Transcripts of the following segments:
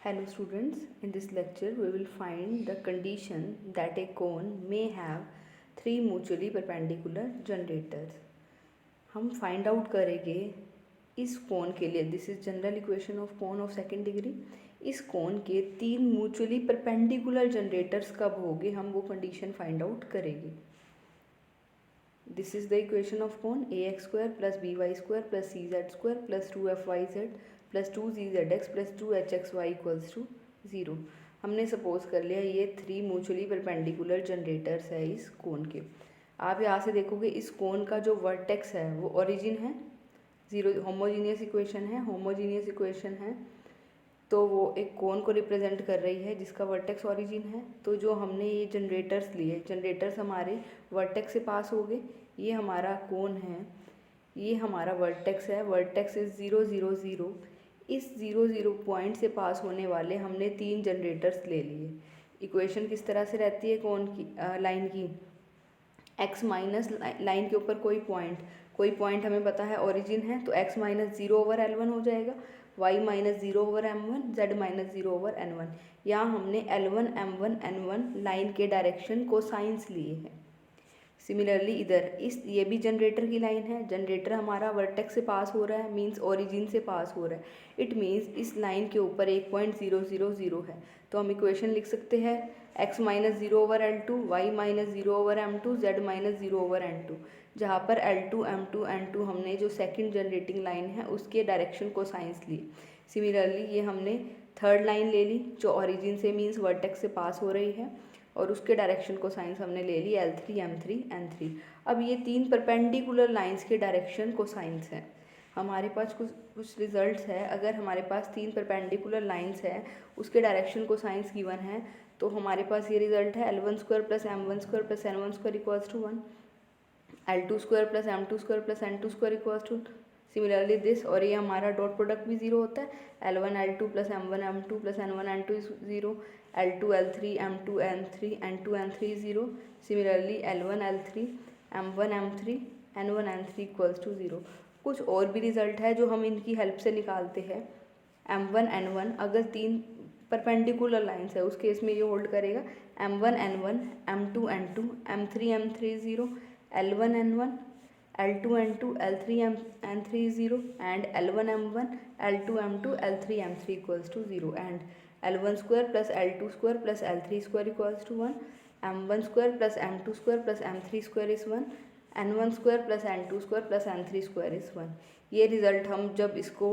Hello students, in this lecture we will find the condition that a cone may have three mutually perpendicular generators. हम find out करेंगे इस कोन के लिए, this is general equation of cone of second degree, इस कोन के तीन mutually perpendicular generators कब होंगे हम वो कंडीशन फाइंड आउट करेंगे. This is the equation of cone ax square plus by square plus cz square plus 2fyz plus 2zx plus 2hxy equals to 0. हमने suppose कर लिया ये थ्री म्यूचुअली परपेंडिकुलर जनरेटर्स है इस कोन के. आप यहाँ से देखोगे इस कोन का जो वर्टेक्स है वो ओरिजिन है, जीरो होमोजीनियस इक्वेशन है तो वो एक कोन को रिप्रेजेंट कर रही है जिसका वर्टेक्स ओरिजिन है. तो जो हमने ये जनरेटर्स लिए, जनरेटर्स हमारे वर्टेक्स से पास हो गए. ये हमारा कोन है, ये हमारा वर्टेक्स है, वर्टेक्स इज 0 0 0. इस 0 0 पॉइंट से पास होने वाले हमने तीन जनरेटर्स ले लिए. इक्वेशन किस तरह से रहती है कोन की, लाइन की, x माइनस लाइन के ऊपर कोई पॉइंट हमें पता है ओरिजिन है तो x माइनस 0 ओवर L1 हो जाएगा, y minus 0 over M1, z minus 0 over N1. यहाँ हमने L1 M1 N1 लाइन के डायरेक्शन को साइंस लिए हैं. सिमिलरली इधर इस ये भी जनरेटर की लाइन है, जनरेटर हमारा वर्टेक्स से पास हो रहा है, मींस ओरिजिन से पास हो रहा है. इट मींस इस लाइन के ऊपर एक पॉइंट 0 0 0 है. तो हम इक्वेशन लिख सकते हैं x minus 0 over L2, y minus 0 over M2, z minus 0 over N2, जहाँ पर L2 M2 N2 हमने जो सेकंड जनरेटिंग लाइन है उसके डायरेक्शन को साइंस लिए. सिमिलरली ये हमने थर्ड लाइन ले ली जो ओरिजिन से मींस वर्टेक्स से पास हो रही है और उसके डायरेक्शन को साइंस हमने ले ली L3 M3 N3. अब ये तीन परपेंडिकुलर लाइंस के डायरेक्शन को साइंस है. हमारे पास कुछ रिजल्ट्स है. अगर हमारे पास तीन परपेंडिकुलर लाइंस है उसके डायरेक्शन को साइंस गिवन है तो हमारे पास ये रिजल्ट है L1 square plus M1 square plus N1 square equals to 1, L2 square plus M2 square plus N2 square equals to similarly this. और ये हमारा डॉट प्रोडक्ट भी 0 होता है. L1 L2 plus M1 M2 plus N1 N2 is 0, L2 L3 M2 N3 N2 N3 is 0. Similarly L1 L3 M1 M3 N1 N3 equals to 0. कुछ और भी result है जो हम इनकी हेल्प से निकालते हैं. M1 N1 अगर तीन परपेंडिकुलर लाइन्स है उस केस में ये होल्ड करेगा. M1 N1 M2 N2 M3 M3 0, L1 N1 L2 N2 L3 N3 0 and L1 M1 L2 M2 L3 M3 equals to 0 and L1 square plus L2 square plus L3 square equals to 1, M1 square plus M2 square plus M3 square is 1, N1 square plus N2 square plus N3 square is 1. ये result हम जब इसको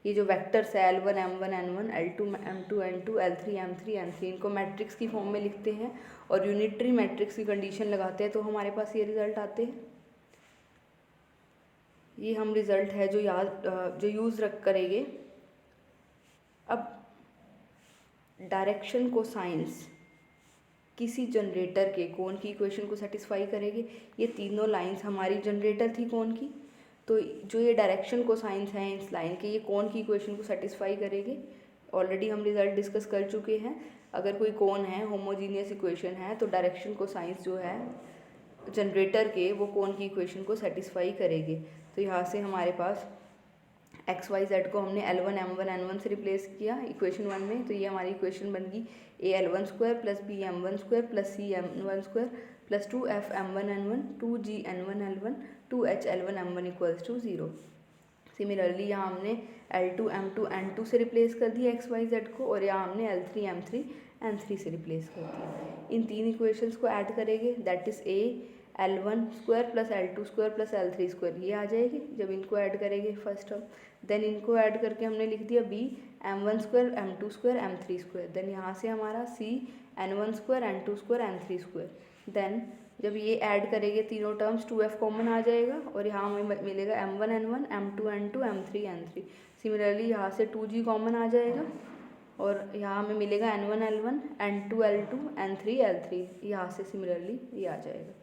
ये जो vectors है L1 M1 N1 L2 M2 N2 L3 M3 N3 इनको matrix की form में लिखते हैं और यूनिटरी मैट्रिक्स की कंडीशन लगाते हैं तो हमारे पास ये रिजल्ट आते हैं. ये हम रिज़ल्ट है जो यूज़ करेंगे. अब डायरेक्शन को साइंस किसी जनरेटर के कोन की इक्वेशन को सेटिस्फाई करेंगे. ये तीनों लाइंस हमारी जनरेटर थी कोन की, तो जो ये डायरेक्शन को साइंस हैं इस लाइन के ये कोन की इक्वेशन को सेटिस्फाई करेंगे. ऑलरेडी हम रिज़ल्ट डिस्कस कर चुके हैं. अगर कोई कोन है, होमोजीनियस इक्वेशन है तो डायरेक्शन को साइंस जो है जनरेटर के वो कोन की इक्वेशन को सेटिस्फाई करेंगे. तो यहाँ से हमारे पास एक्स वाई जेड को हमने L1 M1 N1 से रिप्लेस किया इक्वेशन 1 में. तो ये हमारी इक्वेशन बन गई A L1 square plus B M1 square plus C M1 square plus 2F M1 N1 2G N1 L1 2H L1 M1 equals to 0. Similarly यहाँ हमने L2 M2 N2 से रिप्लेस कर दिया एक्स वाई जेड को और यहाँ हमने L3 M3 N3 से रिप्लेस कर दिया. इन तीन इक्वेशंस को ऐड करेंगे that is L1 square plus L2 square plus L3 square ये आ जाएगी जब इनको ऐड करेंगे फर्स्ट टर्म. देन इनको ऐड करके हमने लिख दिया B M1 square M2 square M3 square. Then यहाँ से हमारा C N1 square N2 square N3 square. Then जब ये ऐड करेंगे तीनों टर्म्स 2F कॉमन आ जाएगा और यहाँ हमें मिलेगा M1 N1 M2 N2 M3 N3. Similarly यहाँ से 2G कॉमन आ जाएगा और यहाँ हमें मिलेगा N1 L1 N2 L2 N3 L3. यहाँ से सिमिलरली ये आ जाएगा.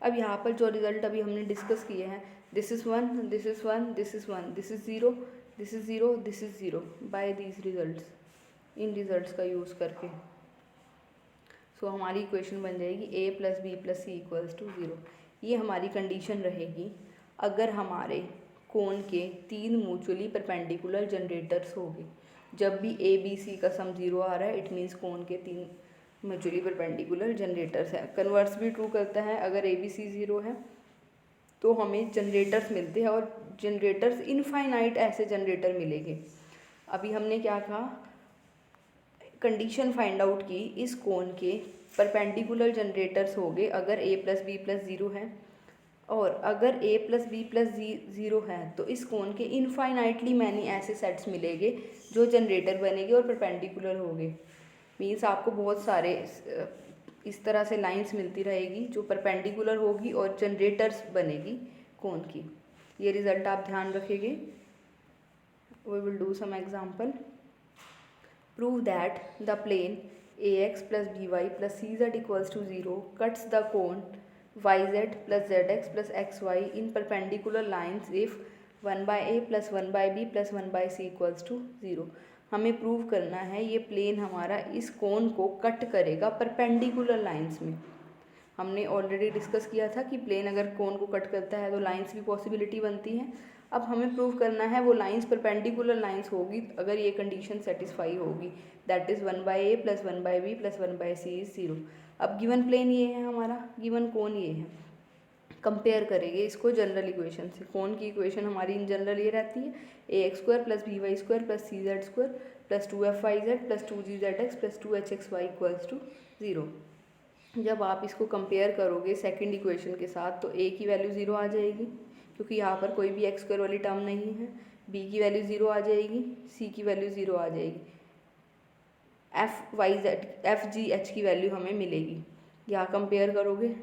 अब यहाँ पर जो रिज़ल्ट अभी हमने डिस्कस किए हैं this is 1 this is 1 this is 1 this is 0 this is 0 this is 0 by these results, इन रिजल्ट्स का यूज़ करके सो हमारी इक्वेशन बन जाएगी A plus B plus C equals to 0. ये हमारी कंडीशन रहेगी अगर हमारे कोन के तीन म्यूचुअली परपेंडिकुलर जनरेटर्स होंगे. जब भी ए बी सी का सम 0 आ रहा है इट मीन्स कोन के 3 म्यूचुअली परपेंडिकुलर जनरेटर्स हैं। कन्वर्स भी ट्रू करता है, अगर ए बी सी 0 है तो हमें जनरेटर्स मिलते हैं और जनरेटर्स इनफाइनाइट ऐसे जनरेटर मिलेंगे। अभी हमने क्या कहा, कंडीशन फाइंड आउट की, इस कोन के परपेंडिकुलर जनरेटर्स हो गए अगर a प्लस बी प्लस 0 है, और अगर a प्लस बी प्लस 0 है तो इस कोन के इनफाइनाइटली मैनी ऐसे सेट्स मिलेंगे जो जनरेटर बनेंगे और परपेंडिकुलर होंगे। मीन्स आपको बहुत सारे इस तरह से लाइंस मिलती रहेगी जो परपेंडिकुलर होगी और जनरेटर्स बनेगी कोन की। ये रिजल्ट आप ध्यान रखेंगे। We will do some example. Prove that the plane ax plus by plus cz equals to 0 cuts the cone yz plus zx plus xy in perpendicular lines if 1 by a plus 1 by b plus 1 by c equals to 0। हमें prove करना है ये plane हमारा इस कोन को cut करेगा perpendicular lines में। हमने ऑलरेडी डिस्कस किया था कि प्लेन अगर कोन को कट करता है तो लाइंस भी पॉसिबिलिटी बनती है। अब हमें प्रूव करना है वो लाइंस परपेंडिकुलर लाइंस होगी अगर ये कंडीशन सेटिस्फाई होगी, that is 1 by A plus 1 by B plus 1 by C is 0। अब गिवन प्लेन ये है हमारा, गिवन कोन ये है। कंपेयर करेंगे इसको जनरल इक्वेशन से। कोन की इक्वेशन हमारी इन जनरल ये रहती है a x square plus b y square plus c z square plus 2f(y)z plus 2g(z)x plus 2h(x)y equals to 0। जब आप इसको कंपेयर करोगे सेकंड इक्वेशन के साथ तो a की वैल्यू 0 आ जाएगी क्योंकि यहाँ पर कोई भी एक्स स्क्वायर वाली टर्म नहीं है। b की वैल्यू 0 आ जाएगी, c की वैल्यू 0 आ जाएगी, एफ जी एच की वैल्यू हमें मिलेगी। यहाँ कंपेयर करोगे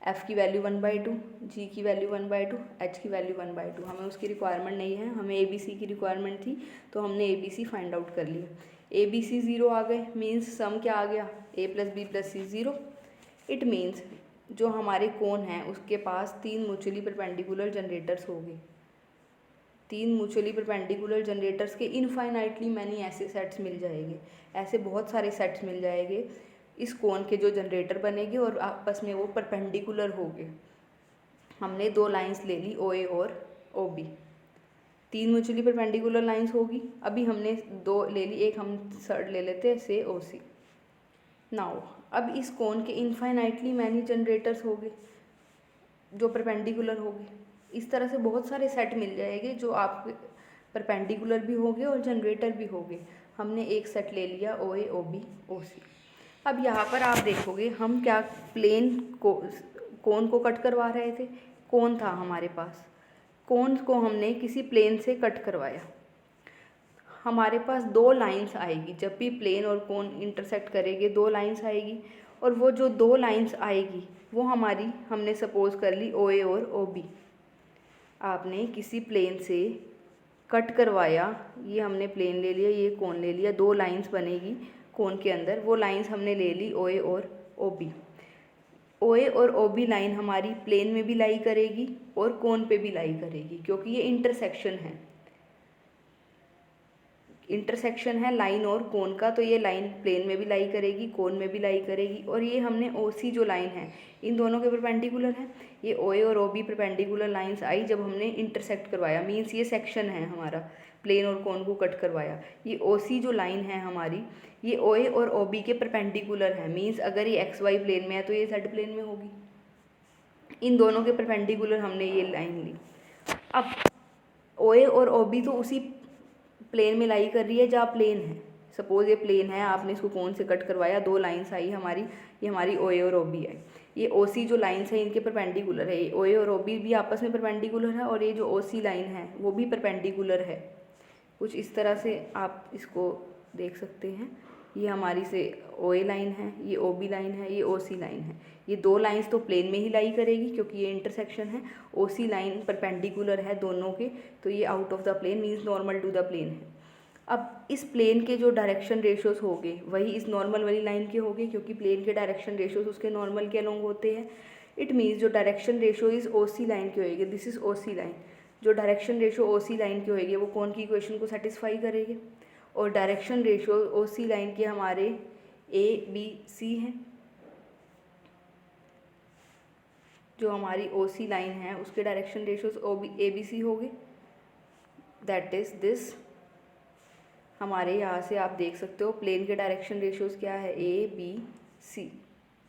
f की वैल्यू 1/2, g की वैल्यू 1/2, h की वैल्यू 1/2। हमें उसकी रिक्वायरमेंट नहीं है, हमें ए बी सी की रिक्वायरमेंट थी तो हमने A B C find out कर लिया। ए बी सी 0 आ गए, मीन्स सम क्या आ गया, a plus B plus C 0। It means जो हमारे कोन हैं उसके पास 3 म्यूचुअली परपेंडिकुलर जनरेटर्स होंगे। 3 म्यूचुअली परपेंडिकुलर जनरेटर्स के इनफाइनाइटली मैनी ऐसे सेट्स मिल जाएंगे, ऐसे बहुत सारे सेट्स मिल जाएंगे इस कोन के जो जनरेटर बनेंगे और आपस में वो परपेंडिकुलर होंगे। हमने 2 लाइंस ले ली ओ ए और O B, 3 mutually perpendicular lines होगी। अभी हमने 2 ले ली, एक हम थर्ड ले लेते हैं से ओ सी। नाउ अब इस कोन के इनफाइनाइटली मैनी जनरेटर्स होंगे जो परपेंडिकुलर होंगे। इस तरह से बहुत सारे सेट मिल जाएंगे जो आप परपेंडिकुलर भी होंगे और जनरेटर भी होंगे। हमने एक सेट ले लिया ओ ए ओ बी ओ सी। अब यहाँ पर आप देखोगे हम क्या प्लेन को कोन को कट करवा रहे थे। कोन था हमारे पास, कोन को हमने किसी प्लेन से कट करवाया। हमारे पास 2 लाइंस आएगी, जब भी प्लेन और कोन इंटरसेक्ट करेंगे 2 लाइंस आएगी, और वो जो 2 लाइंस आएगी वो हमारी हमने सपोज कर ली ओ ए और ओ बी। आपने किसी प्लेन से कट करवाया, ये हमने प्लेन ले लिया, ये कोन ले लिया, 2 लाइंस बनेगी कोन के अंदर, वो लाइंस हमने ले ली ओ ए और ओ बी। ओ ए और ओ बी लाइन हमारी प्लेन में भी लाई करेगी और कोन पे भी लाई करेगी क्योंकि ये इंटरसेक्शन है। इंटरसेक्शन है लाइन और कोन का, तो ये लाइन प्लेन में भी लाई करेगी, कोन में भी लाई करेगी। और ये हमने ओ सी जो लाइन है इन दोनों के परपेंडिकुलर है। ये ओ ए और ओ बी परपेंडिकुलर लाइंस आई जब हमने इंटरसेक्ट करवाया, मीन्स ये सेक्शन है हमारा, प्लेन और कोन को कट करवाया। ये ओ सी जो लाइन है हमारी, ये ओ ए और ओ बी के परपेंडिकुलर है, मीन्स अगर ये एक्स वाई प्लेन में है तो ये जेड प्लेन में होगी। इन दोनों के परपेंडिकुलर हमने ये लाइन ली। अब ओ ए और ओ बी तो उसी प्लेन में लाई कर रही है जहाँ प्लेन है। सपोज ये प्लेन है, आपने इसको कोन से कट करवाया, 2 लाइंस आई हमारी, ये हमारी ओ ए और ओ बी आई। ये ओ सी जो लाइंस है इनके परपेंडिकुलर है, ओ ए और ओ बी भी आपस में परपेंडिकुलर है, और ये जो ओ सी लाइन है वो भी परपेंडिकुलर है। कुछ इस तरह से आप इसको देख सकते हैं। ये हमारी से ओ ए लाइन है, ये ओ बी लाइन है, ये ओ सी लाइन है। ये 2 लाइंस तो प्लेन में ही लाई करेगी क्योंकि ये इंटरसेक्शन है। ओ सी लाइन परपेंडिकुलर है दोनों के, तो ये out of the plane means normal to the plane है। अब इस प्लेन के जो डायरेक्शन रेशियोज होंगे वही इस नॉर्मल वाली लाइन के होंगे क्योंकि प्लेन के डायरेक्शन रेशियोज उसके नॉर्मल के अलोंग होते हैं। इट मीन्स जो डायरेक्शन रेशियो इस ओ सी लाइन की होएगी, this is O C line, जो direction ratio O C line की होएगी वो कौन की इक्वेशन को सेटिस्फाई करेगी। और direction ratio O C line के हमारे ए बी सी हैं, जो हमारी ओ सी लाइन है उसके direction ratios O B A B C होंगे, दैट इज दिस। हमारे यहाँ से आप देख सकते हो प्लेन के डायरेक्शन रेशियोज़ क्या है, ए बी सी।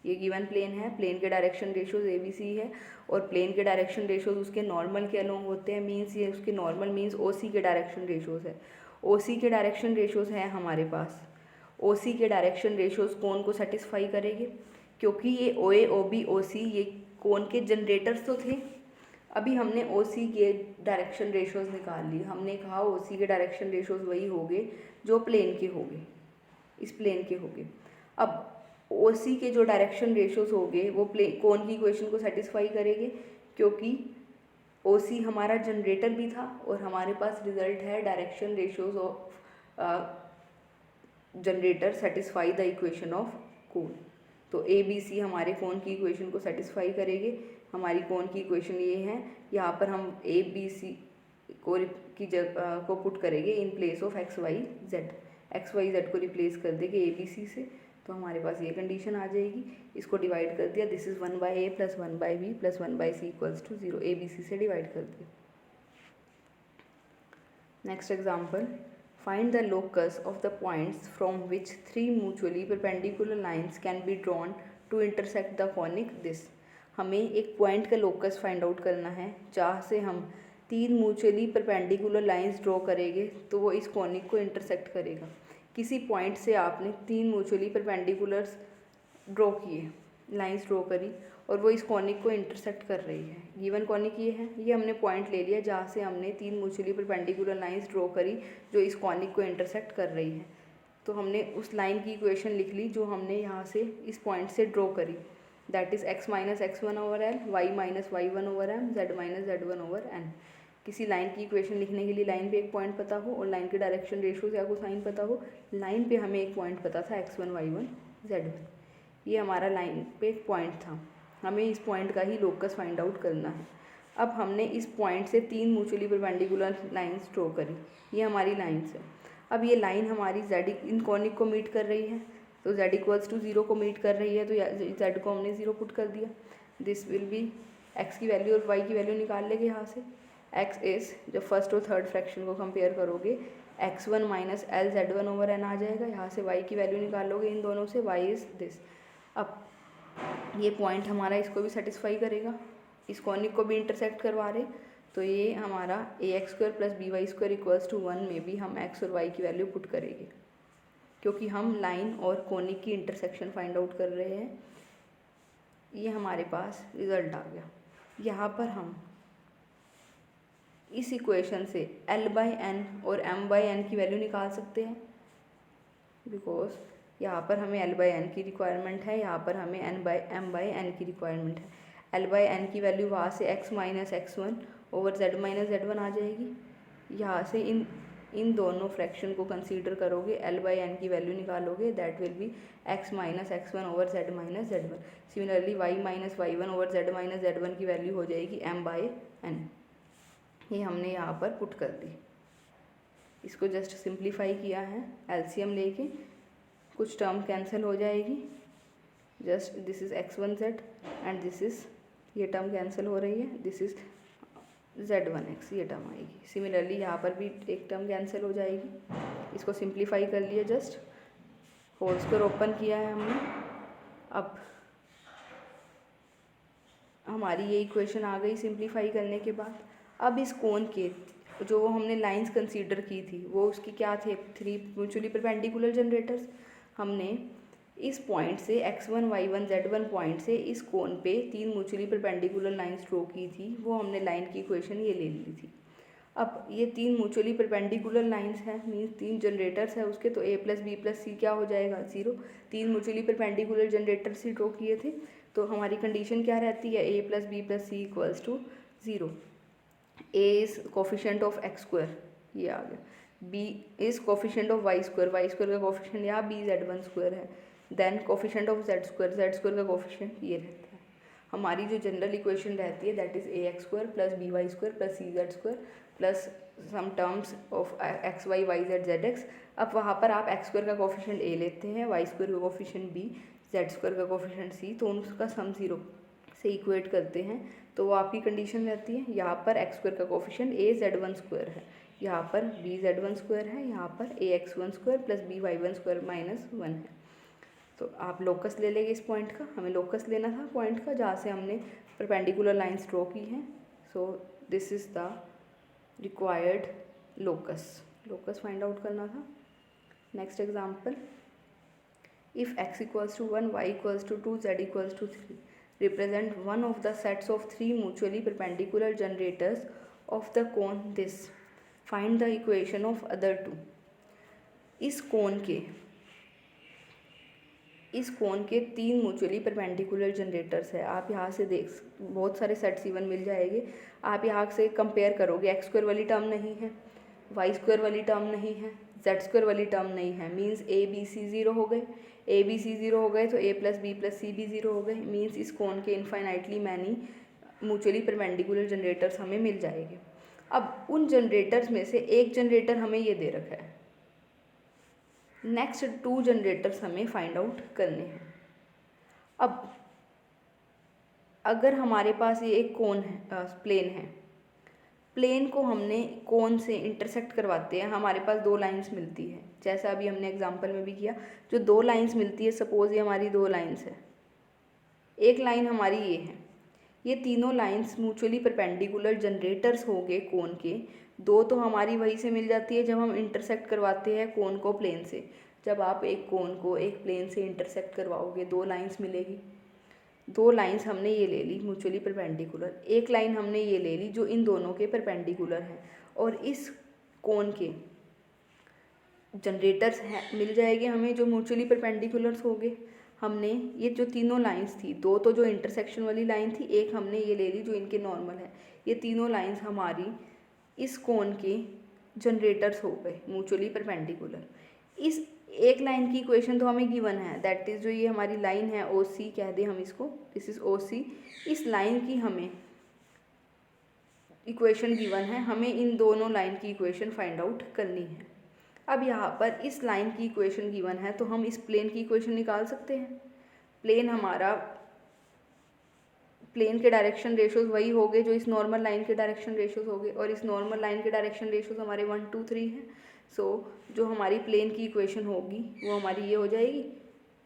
ये गिवन प्लेन है, प्लेन के direction ratios A B C है और प्लेन के डायरेक्शन रेशियोज उसके नॉर्मल के अलोंग होते हैं, मीन्स ये उसके नॉर्मल मीन्स ओ सी के डायरेक्शन रेशियोज है। ओ सी के डायरेक्शन रेशियोज हैं हमारे पास। ओ सी के डायरेक्शन रेशियोज कौन को सेटिस्फाई करेंगे, क्योंकि ये ओ ए ओ बी ओ सी ये कौन के जनरेटर्स तो थे। अभी हमने ओ सी के डायरेक्शन रेशियोज निकाल लिए, हमने कहा ओ सी के डायरेक्शन रेशियोज वही होंगे जो प्लेन के होंगे, इस प्लेन के होंगे। अब ओ सी के जो डायरेक्शन रेशियोज होंगे वो कौन की इक्वेशन को सेटिस्फाई करेंगे, क्योंकि ओ सी हमारा जनरेटर भी था और हमारे पास रिजल्ट है direction ratios of generator satisfy the equation of कोन। तो ए बी सी हमारे कौन की इक्वेशन को सेटिस्फाई करेंगे। हमारी कौन की इक्वेशन ये है, यहाँ पर हम ए बी सी की जगह को पुट करेंगे in place of X Y Z. X Y Z को रिप्लेस कर देंगे ए बी सी से, तो हमारे पास ये कंडीशन आ जाएगी। इसको डिवाइड कर दिया, this is 1/a + 1/b + 1/c = 0। A B C से डिवाइड कर दिया। Next example, find the locus of the points from which 3 mutually perpendicular lines can be drawn to intersect the conic this. हमें एक point का locus find out करना है जहाँ से हम 3 म्यूचुअली परपेंडिकुलर लाइन्स ड्रॉ करेंगे तो वो इस कॉनिक को इंटरसेक्ट करेगा। किसी पॉइंट से आपने 3 म्यूचुअली परपेंडिकुलर्स ड्रॉ किए, लाइंस ड्रॉ करी और वो इस कॉनिक को इंटरसेक्ट कर रही है। गिवन कॉनिक ये है, ये हमने पॉइंट ले लिया जहाँ से हमने 3 म्यूचुअली परपेंडिकुलर लाइंस ड्रॉ करी जो इस कॉनिक को इंटरसेक्ट कर रही है। तो हमने उस लाइन की इक्वेशन लिख ली जो हमने यहाँ से इस पॉइंट से ड्रॉ करी, that is x - x1/l, y - y1/m, z - z1/n। किसी लाइन की इक्वेशन लिखने के लिए लाइन पे एक पॉइंट पता हो और लाइन के डायरेक्शन रेशियो या कोसाइन पता हो। लाइन पे हमें एक पॉइंट पता था x1 y1 z1, ये हमारा लाइन पे एक पॉइंट था। हमें इस पॉइंट का ही लोकस फाइंड आउट करना है। अब हमने इस पॉइंट से 3 म्यूचुअली परपेंडिकुलर लाइंस ड्रॉ करी, ये हमारी लाइन्स है। अब ये लाइन हमारी z इन कॉनिक को मीट कर रही है, तो z = 0 को मीट कर रही है, तो z को हमने 0 पुट कर दिया। दिस विल बी x की वैल्यू और y की वैल्यू निकाल लेंगे यहाँ से। x इज़, जब फर्स्ट और थर्ड फ्रैक्शन को कंपेयर करोगे, x1 - l z1/n आ जाएगा। यहाँ से y की वैल्यू निकालोगे इन दोनों से, y इज़ दिस। अब ये पॉइंट हमारा इसको भी सेटिस्फाई करेगा, इस कॉनिक को भी इंटरसेक्ट करवा रहे, तो ये हमारा ax² + by² = 1 में भी हम x और y की वैल्यू पुट करेंगे, क्योंकि हम लाइन और कॉनिक की इंटरसेक्शन फाइंड आउट कर रहे हैं। ये हमारे पास रिजल्ट आ गया। यहाँ पर हम इस इक्वेशन से l/n और m/n की वैल्यू निकाल सकते हैं, बिकॉज यहाँ पर हमें l/n की रिक्वायरमेंट है, यहाँ पर हमें m/n की रिक्वायरमेंट है। l/n की वैल्यू वहाँ से x - x1/z - z1 आ जाएगी। यहाँ से इन दोनों फ्रैक्शन को कंसीडर करोगे, l/n की वैल्यू निकालोगे, that will be x - x1/z - z1। Similarly y - y1/z - z1 की वैल्यू हो जाएगी m/n। ये हमने यहाँ पर पुट कर दी। इसको जस्ट सिंप्लीफाई किया है, एलसीएम लेके कुछ टर्म कैंसिल हो जाएगी। Just this is x1z and this is, ये टर्म कैंसिल हो रही है, दिस इज़ z1x, ये टर्म आएगी। सिमिलरली यहाँ पर भी एक टर्म कैंसिल हो जाएगी। इसको सिंप्लीफाई कर लिया, जस्ट होल स्क्वायर ओपन किया है हमने। अब हमारी ये इक्वेशन आ गई सिंप्लीफाई करने के बाद। अब इस कोन के जो हमने लाइंस कंसीडर की थी वो उसकी क्या थे, 3 म्यूचुअली परपेंडिकुलर जनरेटर्स। हमने इस पॉइंट से x1 y1 z1 पॉइंट से इस कोन पे 3 म्यूचुअली परपेंडिकुलर लाइंस ड्रॉ की थी, वो हमने लाइन की इक्वेशन ये ले ली थी। अब ये 3 म्यूचुअली परपेंडिकुलर लाइंस हैं, मीन्स 3 जनरेटर्स है उसके, तो a + b + c क्या हो जाएगा, 0। 3 म्यूचुअली परपेंडिकुलर जनरेटर्स ही ड्रॉ किए थे, तो हमारी कंडीशन क्या रहती है, a + b + c = 0। a is coefficient of x², ये आ गया। b is coefficient of y² का कोफिशिएंट यहाँ b z1² है। देन कोफिशिएंट ऑफ z² का कोफिशिएंट ये रहता है। हमारी जो जनरल इक्वेशन रहती है that is ax² + by² + cz² plus some terms of x y y z z x। अब वहाँ पर आप x² का कोफिशिएंट a लेते हैं, y² का कोफिशिएंट b, z² का कोफिशिएंट c, तो उनका सम 0 से इक्वेट करते हैं, तो वो आपकी कंडीशन रहती है। यहाँ पर x² का कोफिशिएंट a z1² है, यहाँ पर bz1 है, यहाँ पर ax1 प्लस by1 माइनस 1 है। तो आप लोकस ले लेंगे इस पॉइंट का, हमें लोकस लेना था पॉइंट का जहाँ से हमने परपेंडिकुलर लाइंस ड्रॉ की हैं। So this is the required locus find out करना था। Next example, if x equals to 1, y equals to 2, z equals to 3, represent one of the sets of three mutually perpendicular generators of the cone this. Find the equation of other two. इस कोन के 3 mutually perpendicular generators है। आप यहाँ से देख बहुत सारे sets even मिल जाएंगे। आप यहाँ से कंपेयर करोगे, x² वाली टर्म नहीं है, y² वाली टर्म नहीं है, z² वाली टर्म नहीं है, मीन्स a b c 0 हो गए। a b c 0 हो गए तो a plus b plus c भी 0 हो गए। मीन्स इस कोन के infinitely many mutually perpendicular generators हमें मिल जाएंगे। अब उन जनरेटर्स में से एक जनरेटर हमें ये दे रखा है, नेक्स्ट 2 जनरेटर्स हमें फाइंड आउट करने हैं। अब अगर हमारे पास ये एक कोन है, प्लेन है, प्लेन को हमने कोन से इंटरसेक्ट करवाते हैं, हमारे पास 2 लाइंस मिलती है, जैसा अभी हमने एग्जांपल में भी किया। जो 2 लाइंस मिलती है, सपोज ये हमारी 2 लाइंस है, एक लाइन हमारी ये है, ये तीनों लाइंस म्यूचुअली परपेंडिकुलर जनरेटर्स हो गए कोन के। 2 तो हमारी वहीं से मिल जाती है जब हम इंटरसेक्ट करवाते हैं कोन को प्लेन से। जब आप एक कोन को एक प्लेन से इंटरसेक्ट करवाओगे 2 लाइंस मिलेगी। 2 लाइंस हमने ये ले ली म्यूचुअली परपेंडिकुलर, एक लाइन हमने ये ले ली जो इन दोनों के परपेंडिकुलर है, और इस कोन के जनरेटर्स हैं मिल जाएंगे हमें जो म्यूचुअली परपेंडिकुलर्स हो गए। हमने ये जो तीनों लाइंस थी, 2 तो जो इंटरसेक्शन वाली लाइन थी, एक हमने ये ले ली जो इनके नॉर्मल है। ये तीनों लाइंस हमारी इस कोन के जनरेटर्स हो गए म्यूचुअली परपेंडिकुलर। इस एक लाइन की इक्वेशन तो हमें गिवन है, दैट इज़ जो ये हमारी लाइन है OC कह दें हम इसको, दिस इज़ OC। इस लाइन की हमें इक्वेशन गिवन है, हमें इन दोनों लाइन की इक्वेशन फाइंड आउट करनी है। अब यहाँ पर इस लाइन की इक्वेशन गिवन है तो हम इस प्लेन की इक्वेशन निकाल सकते हैं। प्लेन हमारा, प्लेन के डायरेक्शन रेशोज वही हो गए जो इस नॉर्मल लाइन के डायरेक्शन रेशोज हो गए, और इस नॉर्मल लाइन के डायरेक्शन रेशोज हमारे 1 2 3 हैं। सो जो हमारी प्लेन की इक्वेशन होगी वो हमारी ये हो जाएगी,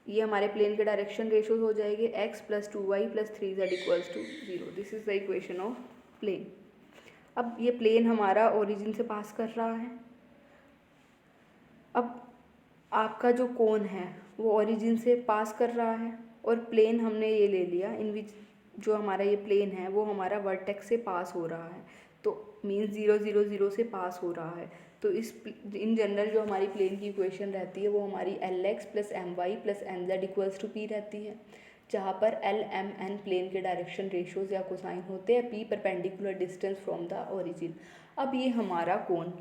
ये हमारे प्लेन के डायरेक्शन रेशोज हो जाएंगे x + 2y + 3z = 0। This is the equation of plane. अब ये प्लेन हमारा ओरिजिन से पास कर रहा है। अब आपका जो कोन है वो ओरिजिन से पास कर रहा है, और प्लेन हमने ये ले लिया इन विच जो हमारा ये प्लेन है वो हमारा वर्टेक्स से पास हो रहा है, तो मीन्स 0 0 0 से पास हो रहा है। तो इस इन जनरल जो हमारी प्लेन की इक्वेशन रहती है वो हमारी Lx + My + Nz = P रहती है, जहाँ पर L M N प्लेन के डायरेक्शन रेशोज या कोसाइन होते हैं, P perpendicular distance from the origin. अब ये हमारा कोन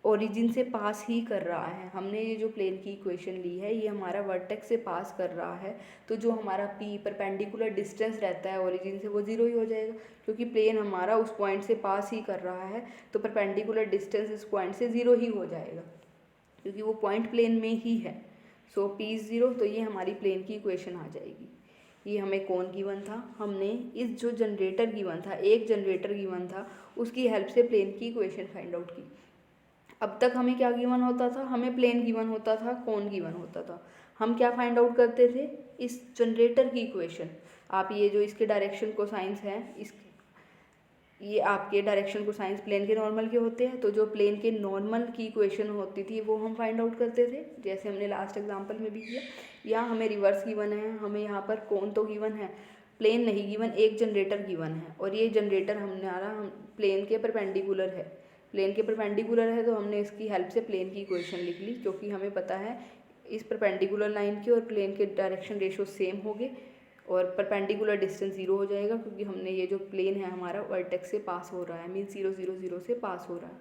ओरिजिन से पास ही कर रहा है, हमने ये जो प्लेन की इक्वेशन ली है ये हमारा वर्टेक्स से पास कर रहा है, तो जो हमारा P परपेंडिकुलर डिस्टेंस रहता है ओरिजिन से वो 0 ही हो जाएगा, क्योंकि प्लेन हमारा उस पॉइंट से पास ही कर रहा है, तो परपेंडिकुलर डिस्टेंस इस पॉइंट से 0 ही हो जाएगा क्योंकि वो पॉइंट प्लेन में ही है। सो P is 0, तो ये हमारी प्लेन की इक्वेशन आ जाएगी। ये हमें कौन गिवन था, हमने इस जो जनरेटर गिवन था, एक जनरेटर गिवन था, उसकी हेल्प से प्लेन की इक्वेशन फाइंड आउट की। अब तक हमें क्या गिवन होता था, हमें प्लेन गिवन होता था, कौन गिवन होता था। हम क्या फाइंड आउट करते थे, इस जनरेटर की इक्वेशन। आप ये जो इसके डायरेक्शन कोसाइंस हैं, इस ये आपके डायरेक्शन कोसाइंस प्लेन के नॉर्मल के होते हैं, तो जो प्लेन के नॉर्मल की इक्वेशन होती थी वो हम फाइंड आउट करते थे, जैसे हमने लास्ट एग्जांपल में भी किया। यहाँ हमें रिवर्स गिवन है, हमें यहाँ पर कौन तो गिवन है, प्लेन नहीं गिवन, एक जनरेटर गिवन है, और ये जनरेटर हमारा प्लेन के परपेंडिकुलर है। प्लेन के परपेंडिकुलर है तो हमने इसकी हेल्प से प्लेन की इक्वेशन लिख ली, क्योंकि हमें पता है इस परपेंडिकुलर लाइन के और प्लेन के डायरेक्शन रेशो सेम हो गए और परपेंडिकुलर डिस्टेंस 0 हो जाएगा, क्योंकि हमने ये जो प्लेन है हमारा वर्टेक्स से पास हो रहा है, मीन 0 0 0 से पास हो रहा है।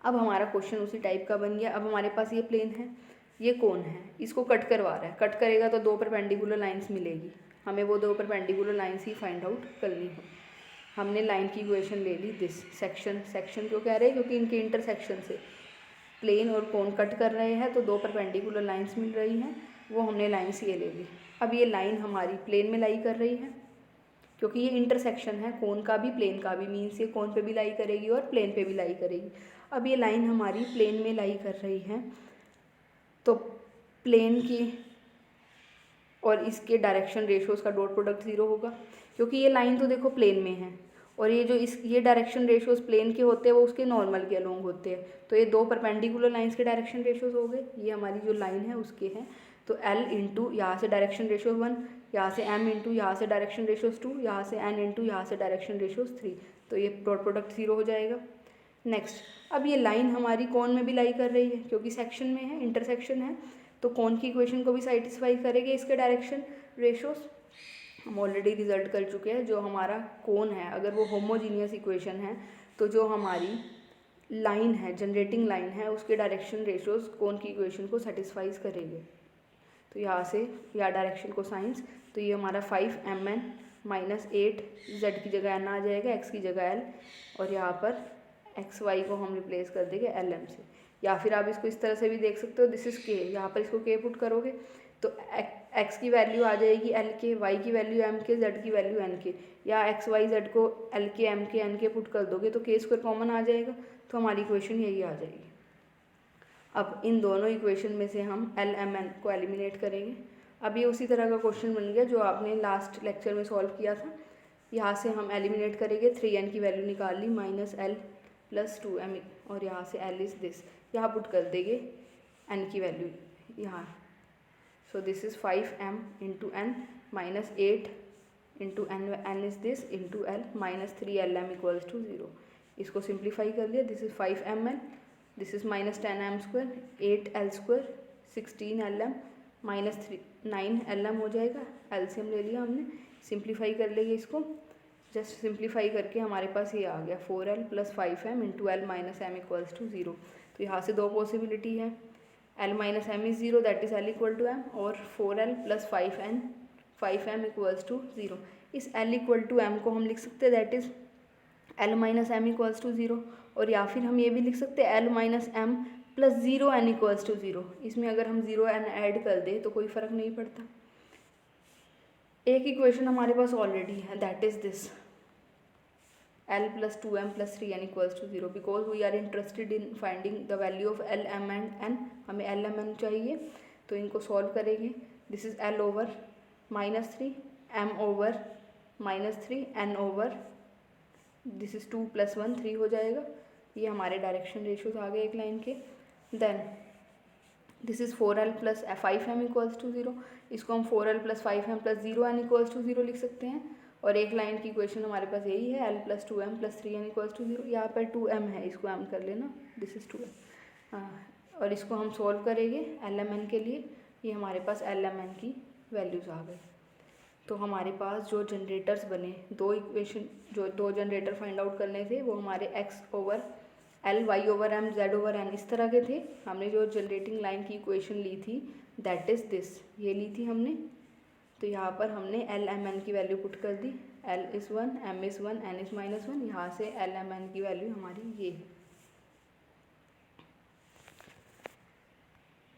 अब हमारा क्वेश्चन उसी टाइप का बन गया। अब हमारे पास ये प्लेन है, ये कौन है, इसको कट करवा रहा है, कट करेगा तो 2 परपेंडिकुलर लाइन्स मिलेगी, हमें वो 2 परपेंडिकुलर लाइन्स ही फाइंड आउट करनी है। हमने लाइन की इक्वेशन ले ली, दिस सेक्शन क्यों कह रहे हैं, क्योंकि इनके इंटरसेक्शन से प्लेन और कोन कट कर रहे हैं, तो 2 परपेंडिकुलर लाइन्स मिल रही हैं, वो हमने लाइन्स ये ले ली। अब ये लाइन हमारी प्लेन में लाई कर रही है, क्योंकि ये इंटरसेक्शन है कोन का भी प्लेन का भी, मीन्स ये कोन पे भी लाई करेगी और प्लेन पे भी लाई करेगी। अब ये लाइन हमारी प्लेन में लाई कर रही है, तो प्लेन की और इसके डायरेक्शन रेशियोज़ का डॉट प्रोडक्ट 0 होगा, क्योंकि ये लाइन तो देखो प्लेन में है और ये जो ये डायरेक्शन रेशियोज़ प्लेन के होते हैं वो उसके नॉर्मल के अलोंग होते हैं। तो ये दो परपेंडिकुलर लाइंस के डायरेक्शन रेशियोज़ हो गए, ये हमारी जो लाइन है उसके हैं। तो L इंटू यहाँ से डायरेक्शन रेशियोज 1, यहाँ से M इंटू यहाँ से डायरेक्शन रेशियोज 2, यहाँ से N इंटू यहाँ से डायरेक्शन रेशियोज 3, तो ये डॉट प्रोडक्ट 0 हो जाएगा। नेक्स्ट, अब ये लाइन हमारी कौन में भी लाई कर रही है, क्योंकि सेक्शन में है, इंटरसेक्शन है, तो कौन की इक्वेशन को भी सेटिस्फाई करेगी इसके डायरेक्शन रेशियोज। हम ऑलरेडी रिजल्ट कर चुके हैं, जो हमारा कोन है अगर वो होमोजीनियस इक्वेशन है तो जो हमारी लाइन है, जनरेटिंग लाइन है, उसके डायरेक्शन रेशियोज कोन की इक्वेशन को सेटिस्फाइज करेंगे। तो यहाँ से या डायरेक्शन को साइंस, तो ये हमारा 5mn माइनस 8 z की जगह n आ जाएगा, x की जगह l, और यहाँ पर एक्स वाई को हम रिप्लेस कर देंगे LM से। या फिर आप इसको इस तरह से भी देख सकते हो, दिस इज़ k, यहाँ पर इसको k पुट करोगे तो x की वैल्यू आ जाएगी l के, y की वैल्यू m के, z की वैल्यू n के, या x y z को l के m के n के पुट कर दोगे तो k स्क्वायर कॉमन आ जाएगा, तो हमारी इक्वेशन यही आ जाएगी। अब इन दोनों इक्वेशन में से हम L M N को एलिमिनेट करेंगे। अब ये उसी तरह का क्वेश्चन बन गया जो आपने लास्ट लेक्चर में सॉल्व किया था। यहाँ से हम एलिमिनेट करेंगे, 3n की वैल्यू निकाल ली, माइनस l प्लस 2m, और यहाँ से l इज़ दिस, यहाँ पुट कर देंगे n की वैल्यू यहाँ। So this is 5m into n minus 8 into n is this into l minus 3lm equals to 0। इसको सिंप्लीफाई कर लिया, this is 5mn, this is minus 10m square, 8l square, 16lm minus 9lm हो जाएगा, LCM ले लिया हमने, simplify कर लेंगे इसको, जस्ट सिंप्लीफाई करके हमारे पास ये आ गया 4l plus 5m into l minus m equals to 0। तो यहाँ से दो पॉसिबिलिटी है, l minus m is 0 that is l equal to m, और 4l plus 5m equals to 0। इस l इक्वल टू m को हम लिख सकते हैं that is l minus m equals to 0, और या फिर हम ये भी लिख सकते हैं l minus m plus 0n equals to 0। इसमें अगर हम 0n ऐड कर दें तो कोई फ़र्क नहीं पड़ता। एक इक्वेशन हमारे पास ऑलरेडी है, that is this l plus 2m plus 3n equals to 0, because we are interested in finding the value of l m and n, हमें l m n चाहिए, तो इनको सॉल्व करेंगे। This is l over minus 3, m over minus 3, n over this is 2 plus 1 3 हो जाएगा। ये हमारे direction ratios आ गए एक लाइन के। Then this is 4l plus 5m equals to 0, इसको हम 4l plus 5m plus 0n equals to 0 लिख सकते हैं, और एक लाइन की इक्वेशन हमारे पास यही है, l plus 2m plus 3n equals to 0। यहाँ पर 2m है, इसको m कर लेना, दिस इज़ 2m, और इसको हम सॉल्व करेंगे LMN के लिए। ये हमारे पास LMN की वैल्यूज़ आ गई। तो हमारे पास जो जनरेटर्स बने, दो इक्वेशन, जो दो जनरेटर फाइंड आउट करने थे, वो हमारे x over l, y over m, z over n इस तरह के थे। हमने जो जनरेटिंग लाइन की इक्वेशन ली थी दैट इज़ दिस, ये ली थी हमने। तो यहाँ पर हमने l m n की वैल्यू पुट कर दी, l is 1, m is 1, n is minus 1, यहाँ से l m n की वैल्यू हमारी ये है।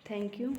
Thank you.